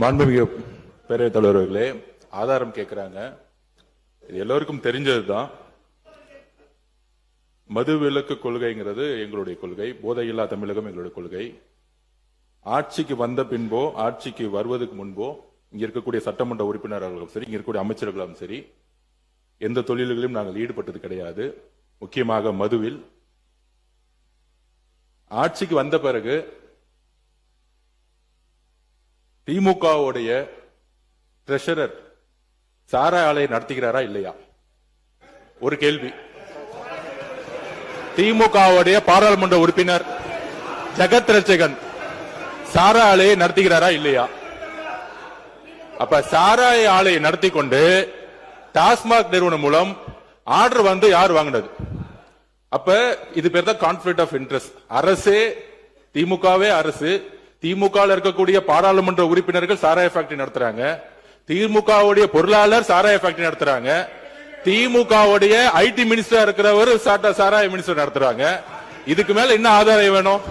மாண்புமிகு பேரவைத் தலைவர்களே, ஆதாரம் கேட்கிறாங்க. இது எல்லோருக்கும் தெரிஞ்சதுதான். மது விலக்கு கொள்கைங்கிறது எங்களுடைய கொள்கை. போதையில்லா தமிழகம் எங்களுடைய கொள்கை. ஆட்சிக்கு வந்த பின்போ, ஆட்சிக்கு வருவதற்கு முன்போ இங்க இருக்கக்கூடிய சட்டமன்ற உறுப்பினர்களும் சரி, இங்க இருக்கக்கூடிய அமைச்சர்களும் சரி, எந்த தொழில்களிலும் நாங்கள் ஈடுபட்டது கிடையாது. முக்கியமாக மதுவில். ஆட்சிக்கு வந்த பிறகு திமுகவுடைய ட்ரெஷரர் சாராய ஆலையை நடத்துகிறாரா இல்லையா? ஒரு கேள்வி. திமுகவுடைய பாராளுமன்ற உறுப்பினர் ஜெகத் ரட்சகன் சாராய ஆலையை நடத்துகிறாரா இல்லையா? அப்ப சாராய ஆலையை நடத்தி கொண்டு டாஸ்மாக் நிறுவனம் மூலம் ஆர்டர் வந்து யார் வாங்கினது? அப்ப இது பேர் தான் கான்ஃபிளிக்ட் ஆஃப் இன்ட்ரெஸ்ட். அரசே, திமுகவே அரசு, திமுக இருக்கக்கூடிய பாராளுமன்ற உறுப்பினர்கள் சாராய ஃபேக்டரி நடத்துறாங்க, திமுகவுடைய பொருளாளர் சாராய ஃபேக்டரி நடத்துறாங்க, திமுகவுடைய ஐடி மினிஸ்டர் இருக்கிறவர் சாராய மினிஸ்டர் நடத்துறாங்க. இதுக்கு மேல என்ன ஆதாரம் வேணும்?